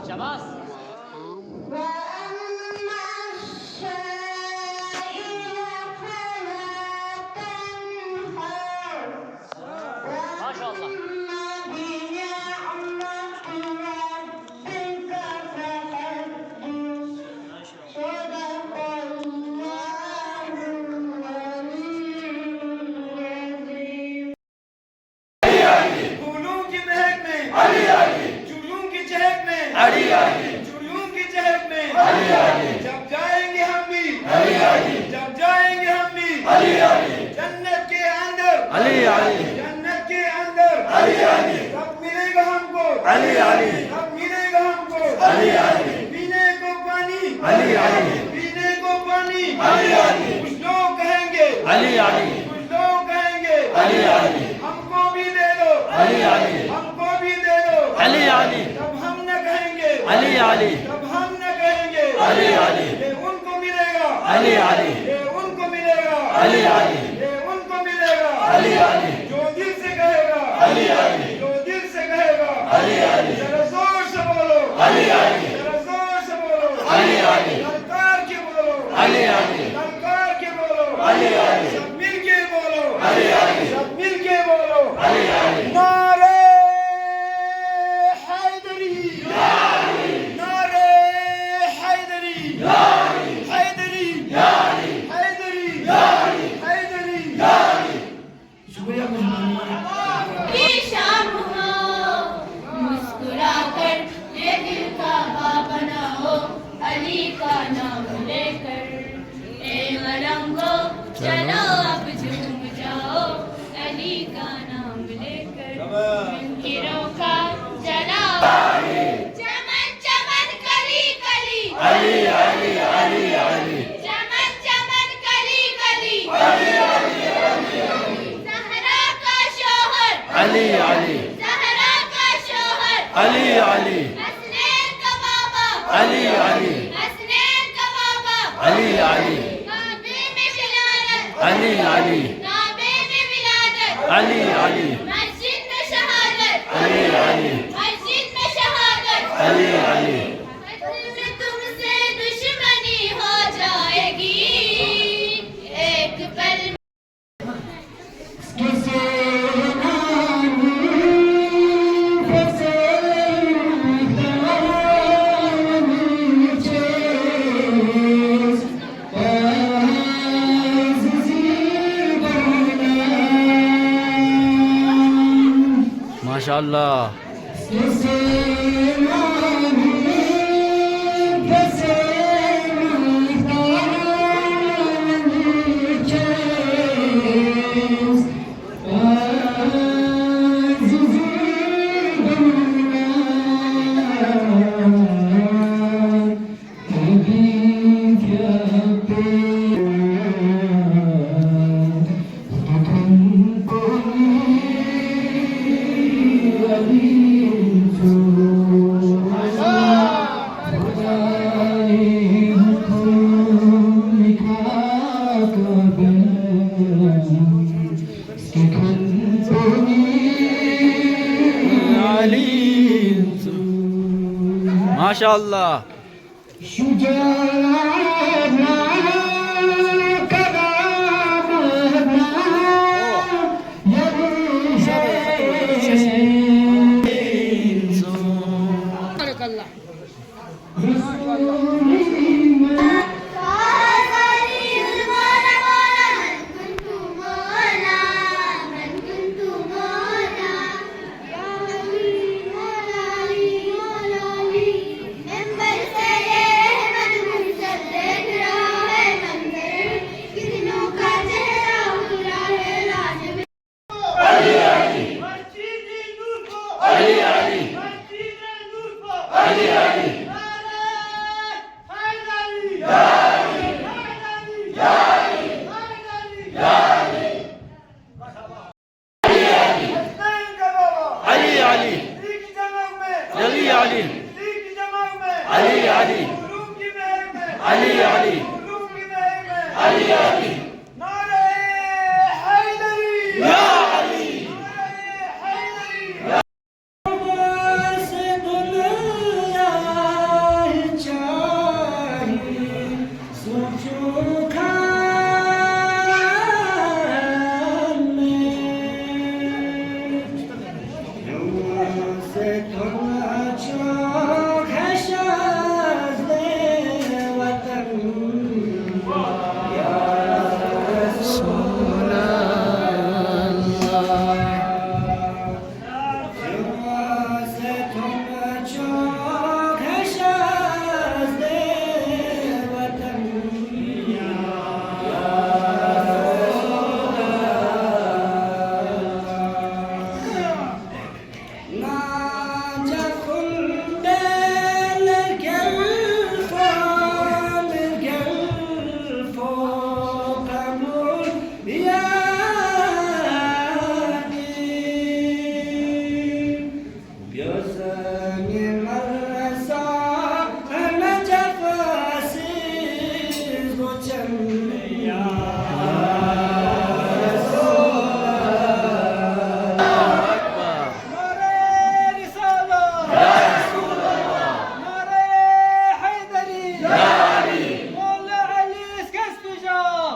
शाबाश। माशाअल्लाह। चुड़ियों की चहक में जब जाएंगे हम भी जन्नत के अंदर जन्नत के अंदर कब मिलेगा हमको पीने को पानी कुछ लोग कहेंगे हमको भी दे दो तब हम न कहेंगे तब हम न कहेंगे ये उनको मिलेगा ये उनको मिलेगा जो दिल से कहेगा जरा जोर से बोलो ललकार के बोलो सब मिल के बोलो नारे हैदरी शुक्रिया शाम हो मुस्कुरा कर ये दिल का बनाओ अली का नाम लेकर ए मलंगो चलो अब झूम जाओ अली का नाम लेकर मुनकिरों का जलाओ चमन चमन कली कली चमन चमन कली कली ज़हरा का शोहर ज़हरा का शोहर हसनैन का बाबा हसनैन का बाबा काबे में विलादत मस्जिद में शहादत में तुमसे दुश्मनी हो जाएगी एक पल माशाअल्लाह। माशाअल्लाह। अली अली नारे हैदरी या अली नारे हैदरी से दुनिया चाहिए सोचो खान में से थोड़ा चौक है शाज़े वतन या रसूल अल्लाह से थोड़ा चौक है शाज़े वतन या रसूल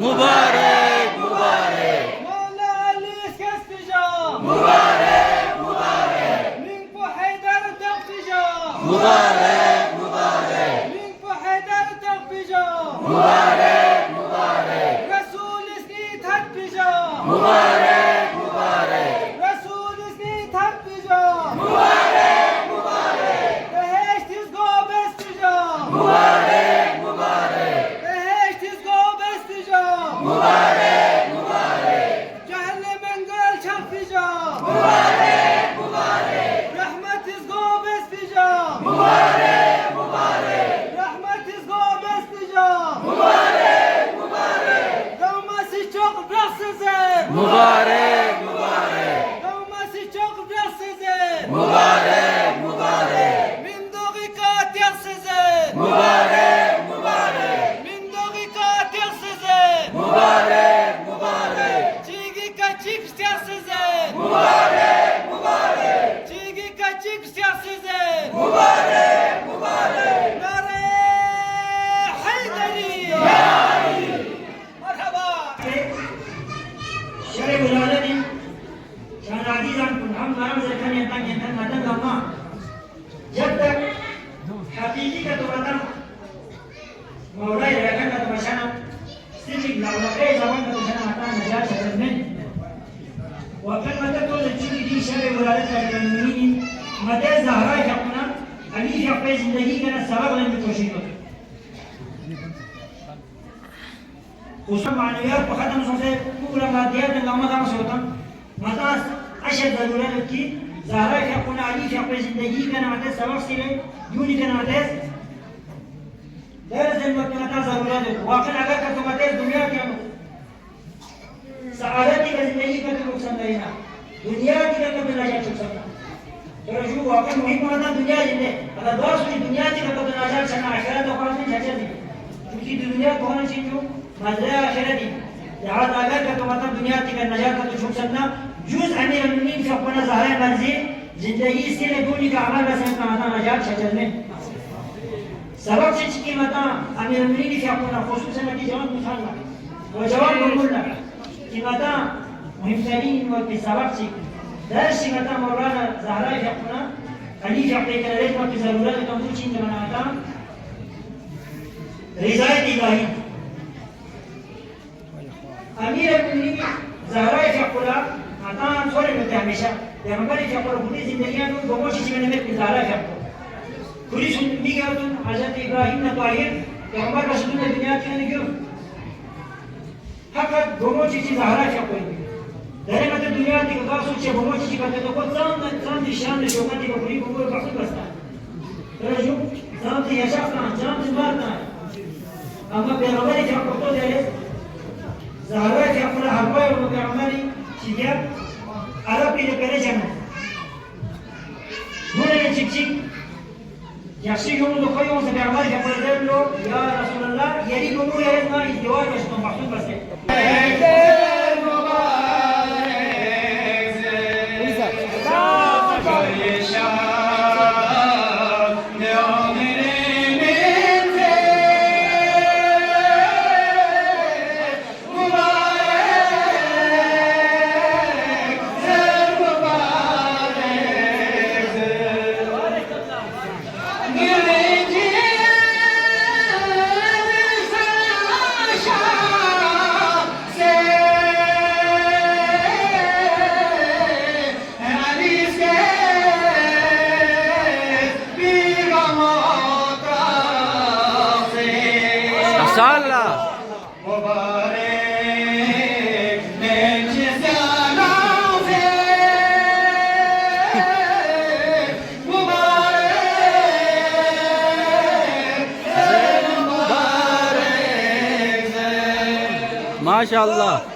मुबारक मुबारक मौला अली इसका इस्तिजाम मुबारक मुबारक मिनको हैदर तख्तिजाम मुबारक मुबारक मिनको हैदर तख्तिजाम मुबारक मुबारक रसूल इसकी तख्तिजाम मुबारक मुबारक रसूल इसकी तख्तिजाम मुबारक मुबारक behesht इसको बेस्तिजाम मुबारक मुबारक behesht इसको बेस्तिजाम मुबारक मुबारक जहन्नम मंगल छाफिजाम मुबारक मुबारक रहमत इसको बेस्तिजाम मुबारक मुबारक रहमत इसको बेस्तिजाम मुबारक मुबारक दौमसी चौक ब्रसेज़ मुबारक मुबारक दौमसी चौक ब्रसेज़ मुबारक मुबारक मिंदोगी का त्यासेज़ मुबारक मुबारक मिंदोगी का त्यासेज़ मुबारक मुबारक चीगी का चिप्स त्यासेज़ मुबारक मुबारक चीगी का चिप्स त्यासेज़ मुबारक मुबारक नारे हैदरी या अली मरहबा शरे बुलाने शाहनाजी जान हम नाम से खाने तक ये तक मदद करना जब तक हकीकी का तो बता मौला रखा का तो बचाना सिर्फ लौके जवान का तो बचाना आता नजात शरण में वक़्त मदद तो लचीली दी शरे बुलाने का जमीनी मदद ज़हरा का अपना अली की अपनी ज़िंदगी का सबक लेने की कोशिश करते उसमें मानवीयत को ख़त्म सोचे पूरा मादियात निगाम का सोचता मतास अशद ज़रूरत की ज़ाहरा के अपने अली के अपनी ज़िंदगी का नाते सबक सिले यूनी के नाते दरअसल वक्त मता ज़रूरत है वाक़ई अगर का तो मते दुनिया के सआदत की ज़िंदगी का तो नुकसान नहीं ना दुनिया की का तो नाजात नुकसान तो जो वाक़ई मुहिम मता दुनिया जिंदे अगर दोस्त की दुनिया की का तो नाजात चना आखिरत तो कौन सी जगह नहीं क्योंकि दुनिया कौन सी जो मज़रा आखिरती जहाँ अगर का तो मतलब दुनिया की का नजात का तो छुप सकना जूस अमीर अमीन का अपना ज़ाहिर मंजिल जिंदगी से लेकर का अमल बस का आता नजात शजर में सबक से की मता अमीर अमीन का अपना खुसूसन की जवाब निकालना वो जवाब बोलना कि मता मुहिम तरीन वो की सबक से दर्श मता मौलाना ज़हरा का अपना अली का अपने करे तो की ज़रूरत है तो कुछ चीज़ बनाता रिज़ायत इलाही अमीर अमीन ज़हरा का अपना आता थोड़े होते हमेशा पैगंबर के ऊपर पूरी जिंदगी में दोनों चीजें मैंने गुजारा है आपको पूरी जिंदगी का तो हजरत इब्राहिम ने ताहिर पैगंबर का शुरू में दुनिया की नहीं क्यों हक दोनों चीजें ज़ाहरा है आपको धरे मत दुनिया की का सोचे दोनों चीजें करते तो को चांद निशान ने जो करती को पूरी को काफी बसता है जो चांद की ऐसा का चांद मारता है अम्मा पैगंबर के ऊपर तो दे ज़ाहरा के ऊपर हवा और पैगंबर चीजें अरब के पहले जन्म धुने चिक चिक يحشيهم دخيهم سبيعمال يقول له يا رسول الله يريكم يريدنا ازدواج وشتم محسوب بس माशाअल्लाह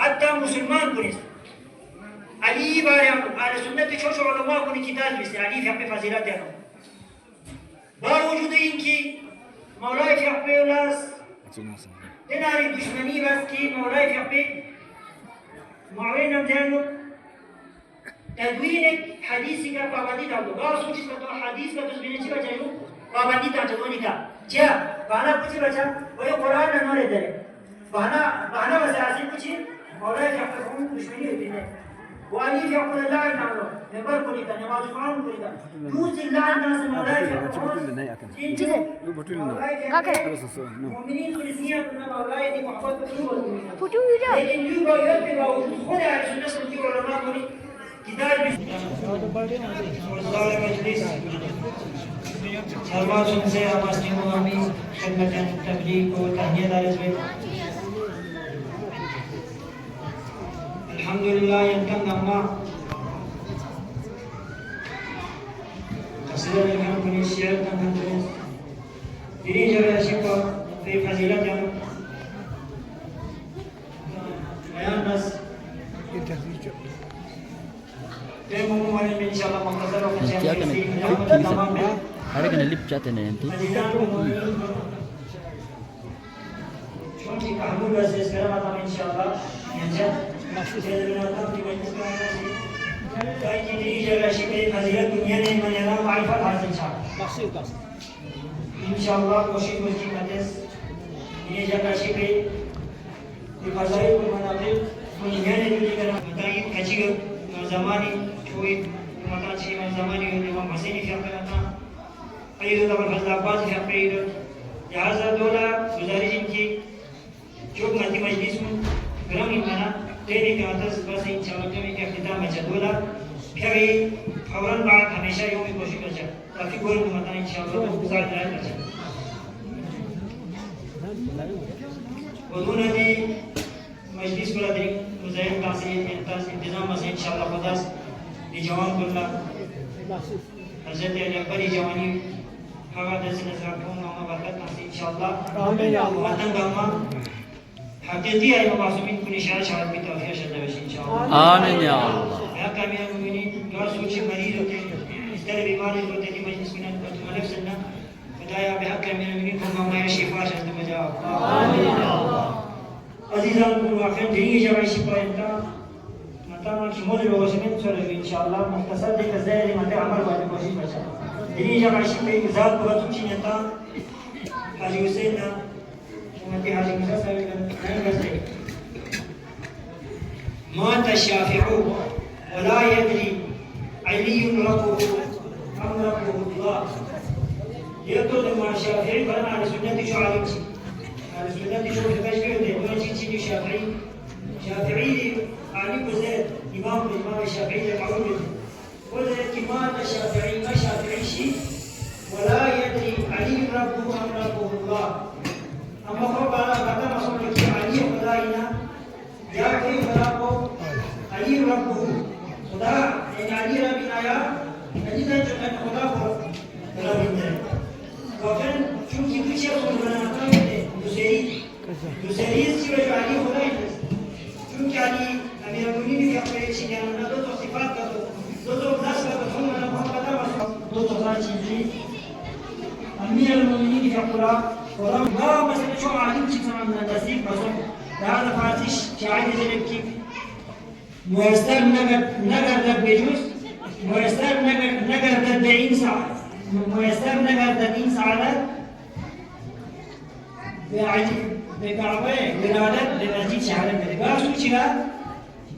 حتى مسلمان كنيس علي باريام على سنة شوش علماء كوني كتاب بس علي في حق فضيلات يعني بار وجود إنكي مولاي في حق ولاس تناري دشمني بس كي مولاي في حق معوين نمزانو تدوينك حديثي کا پابندی ڈالو بار سوچ کا تو حدیث کا تو بنے چھ بچائو پابندی تا جوانی کا کیا بانا کچھ بچا وہ قرآن نہ نورے دے بانا وساسی کچھ مولاي في حقهم دشمني وبينه وعلي في حق الله نعلو نبر كليتا نماز قرآن كليتا يوز الله الناس مولاي في حقهم مؤمنين خلصية كنا مولاي دي محبت بسيطة لكن يوبا يربي وخد على سنة سنتي ولما كوني كتاب وزارة مجلس سلمان سنسي أماستي مغامي خدمة تبليغ وتهنية دارزبه الحمد لله يمكن أما أصدر الكلام من الشعر تنهدرس ديني جرى شكوى في فضيلة بيان بس تمام إن شاء الله مختصر ومشاهد تمام ada kena lip chat nanti شونكي كحمود بس إسكرام أتام إن شاء الله ينجح سيدنا في مجلس كاي دي جگہ شکر فضیلت دنیا نے منیرا معرفت حاصل چھا انشاءاللہ کوشش مسجد مجلس یہ جگہ شکر یہ فضائل کو مناقب دنیا نے دلی کرنا بتائیں کچھ زمانی چھوئی مکان چھ زمانی امام حسین فی حقنا قید ابو الفضل عباس فی قید لہذا دولا گزارش ان کی جو مجلس میں گرام ایمانا تیری کا عطس بس انشاءاللہ جمعی کے اختتام ہے دولا پھر فوراً بعد ہمیشہ یومی کوشش کرچا تاکہ گول کو مطلع انشاءاللہ ساتھ رائے کرچا ودون دی مجلس کو لدے مزاید تاثیر انتظام سے انشاءاللہ خداس دی جوان کلا حضرت علی اکبری جوانی حقا درس نظر کون نامہ برکت ناسی انشاءاللہ وطن گاما حقيقية إمام معصومين كل شيء شعب بتوفيق شدوش إن شاء الله. آمين يا الله. يا كامل المؤمنين قال سوتش مريض استر بماري وتدي مجلس من نفسنا فدايا بحق من المؤمنين كل ما يشفى شد مجاب. آمين يا الله. عزيزان كل واقع دنيا جمع شفاء إنت متى كمود الوسمين سولف إن شاء الله مختصر ذيك الزائر متى عمل واجب وشيء بشر دنيا جمع شفاء زاد بغتوم شنيتا حاجي حسيننا ومتى حاجي موسى سوي مات الشافع ولا يدري علي ربه أم ربه الله يقول مع الشافعي فأنا على سنة شو علمتي على سنة شو في بشكل ده ولا شيء شافعي شافعي علي بزيد إمام الشافعي المعروف وزيد مات الشافعي ما شافعي شيء ولا يدري علي ربه أم ربه الله أما فوق على بعد ما صلى علي خدائنا يا كيف ربه علي ربه خدا يعني علي ربنا يا علي ذا جمع خدا ربنا وكان شو كيف شيء صلنا نقول دوسري سوى علي خدائنا شو كالي أمير المؤمنين في أخبار شيء أنا دو صفات دو ناس كتوم أنا محمد دو صفات شيء أمير المؤمنين في أخبار ما مثلا شو عالم شيء سمعنا من النسيب مثلا هذا فاتش شاعر زلكي مؤثر نجر ذا بيجوز مؤثر نجر ذا دين ساعة مؤثر نجر ذا دين ساعة بعجيب بكعبة بلادة لنجيب شاعر كذا بس وشيء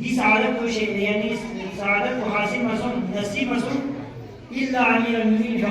دي سعادة كل شيء يعني سعادة وحاسم مسون نسيب مسون إلا أمير المؤمنين